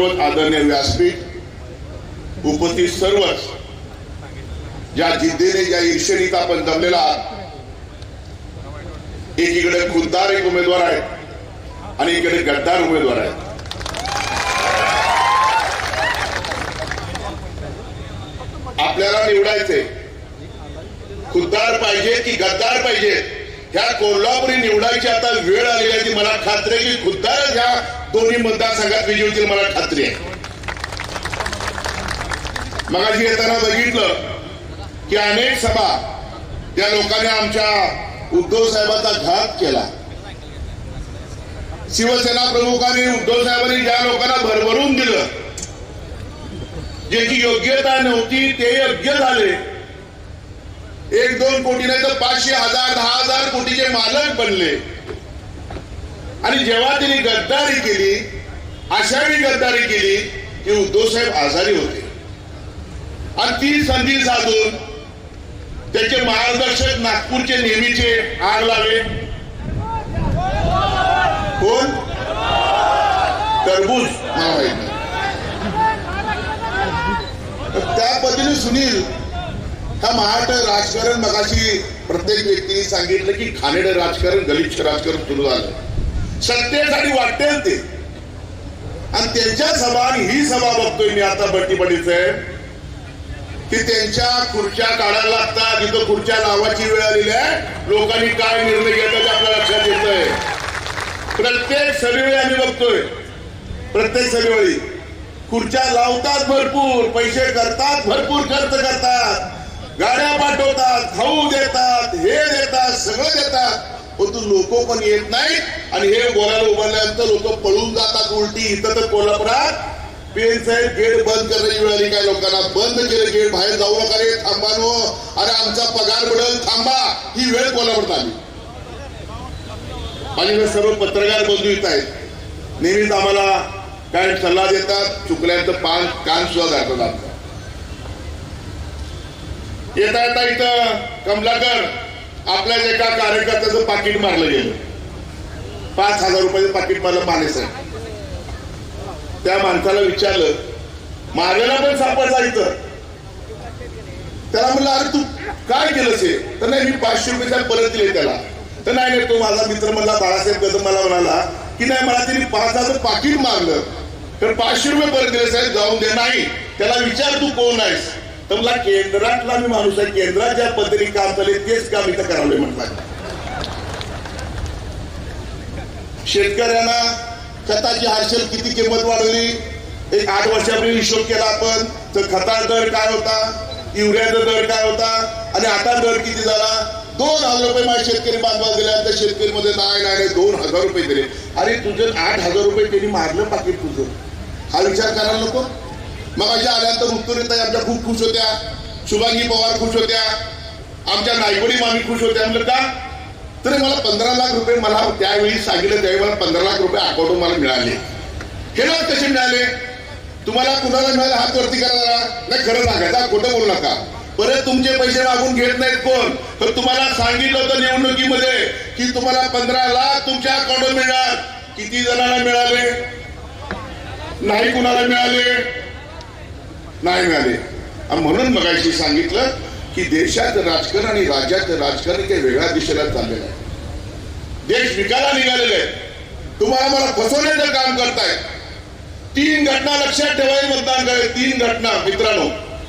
सर्वच आदरणीय व्यासपीठ, उपस्थित सर्वच, ज्या जिद्दीने ज्या ईर्षेने आपण जमलेला आहात, एकीकडे खुद्दार एक उमेदवार आहेत आणि एकीकडे गद्दार उमेदवार आहेत. आपल्याला निवडायचे खुद्दार पाहिजे की गद्दार पाहिजे, ह्या कोल्हापुरी निवडायची आता वेळ आलेली आहे. मला खात्री आहे की खुद्दार ह्या दोन्ही मतदारसंघात विजयी होतील, मला खात्री आहे. मगाशी येताना बघितलं की अनेक सभा त्या लोकांनी आमच्या उद्धव साहेबांचा घात केला. शिवसेना प्रमुखांनी उद्धव साहेबांनी ज्या लोकांना भरभरून दिलं, ज्याची योग्यता नव्हती ते योग्य झाले, 1-2 कोटी नाही तर 500, 1000, 10,000 कोटीचे मालक बनले. आणि जेव्हा त्यांनी गद्दारी केली, अशावेळी गद्दारी केली की उद्धव साहेब आजारी होते आणि ती संधी साधून त्याचे मार्गदर्शक नागपूरचे नेहमीचे आग लावे. कोण? टरबूज. त्या पद्धतीने सुनील हा महाराष्ट्र राजकारण, मगाशी प्रत्येक व्यक्तीने सांगितलं की घाणेरडं राजकारण, गलिच्छ राजकारण सुरू झालं. सत्तेसाठी वाटते ते. आणि त्यांच्या सभा आणि ही सभा बघतोय मी आता बट्टीपडीचं की त्यांच्या खुर्च्या काढायला लागतात. जिथं खुर्च्या लावायची वेळ आलेली आहे, लोकांनी काय निर्णय घेतात आपल्या लक्षात येतंय. प्रत्येक सभेवेळी आम्ही बघतोय, प्रत्येक सभेवेळी खुर्च्या लावतात, भरपूर पैसे करतात, भरपूर खर्च करतात, गाड्या पाठवतात, खाऊ देतात, हे देतात, सगळं देतात, परंतु लोक पण येत नाहीत. आणि हे बोलायला उभारल्यानंतर लोक पळून जातात उलटी. इथं तर कोल्हापुरात पेन साहेब गेट बंद करण्याची वेळ आली. काय लोकांना बंद केलं गेट, बाहेर जाऊ नका रे, थांबा नो, अरे आमचा पगार बुडेल, थांबा, ही वेळ कोल्हापुरात आली. आणि सर्व पत्रकार बंधू येत आहेत, नेहमीच आम्हाला काय सल्ला देतात, चुकल्यानंतर कान सुद्धा दाखवतात. येता येता इथं कमलाकर आपल्या एका कार्यकर्त्याचं पाकिट मारलं गेलं, 5,000 रुपयाचं पाकिट मारलं माने साहेब. त्या माणसाला विचारलं, मारायला पण सापडला इथं. त्याला म्हणलं अरे तू काय केलंस हे? तर नाही, मी 500 रुपये परत दिले त्याला. तर नाही, तो माझा मित्र म्हणला, बाळासाहेब कदम मला म्हणाला की नाही, मला त्यांनी 5,000चं पाकिट मारलं तर 500 रुपये परत दिले. साहेब जाऊन दे. नाही, त्याला विचार तू कोण आहेस? तर मला केंद्रातला मी माणूस आहे, केंद्रात ज्या पद्धतीने काम चालले तेच काम इथं करावं म्हटलं. शेतकऱ्यांना खताची हर्षल किती किंमत वाढवली, एक 8 वर्षापूर्वी हिशोब केला आपण, तर खताचा दर काय होता, युरियाचा दर काय होता, आणि आता दर किती झाला. 2,000 रुपये माझ्या शेतकरी बांधवाला दिल्यानंतर शेतकरी मध्ये नाही 2,000 रुपये दिले. अरे तुझं 8,000 रुपये त्यांनी मारलं पाकिट तुझं, हा विचार करायला नको. मग अशा आल्यानंतर उत्तरेताई आमच्या खूप खुश होत्या, शुभांगी पवार खुश होत्या, आमच्या नायकोडी मामी खुश होत्या. म्हणलं का? तर मला 15 लाख रुपये मला त्यावेळी सांगितलं, त्यावेळी मला 15 लाख रुपये अकाउंट मला मिळाले. हे ना कसे मिळाले? तुम्हाला कुणाला मिळाले हात वरती करा. नाही, खरं सांगायचं, खोटं बोलू नका. परत तुमचे पैसे मागून घेत नाहीत कोण. तर तुम्हाला सांगितलं होतं निवडणुकीमध्ये की तुम्हाला 15 लाख तुमच्या अकाउंटवर मिळणार. किती जणांना मिळाले? नाही, कुणाला मिळाले? नाही मिळाले. म्हणून मगाशी सांगितलं की देशाचं राजकारण आणि राज्याचं राजकारण काही वेगळ्या दिशेला चाललेलं आहे. देश विकायला निघालेले आहे. तुम्हाला मला फसवण्याचं काम करतायत. 3 घटना लक्षात ठेवायला मतदान करायचं. 3 घटना मित्रांनो.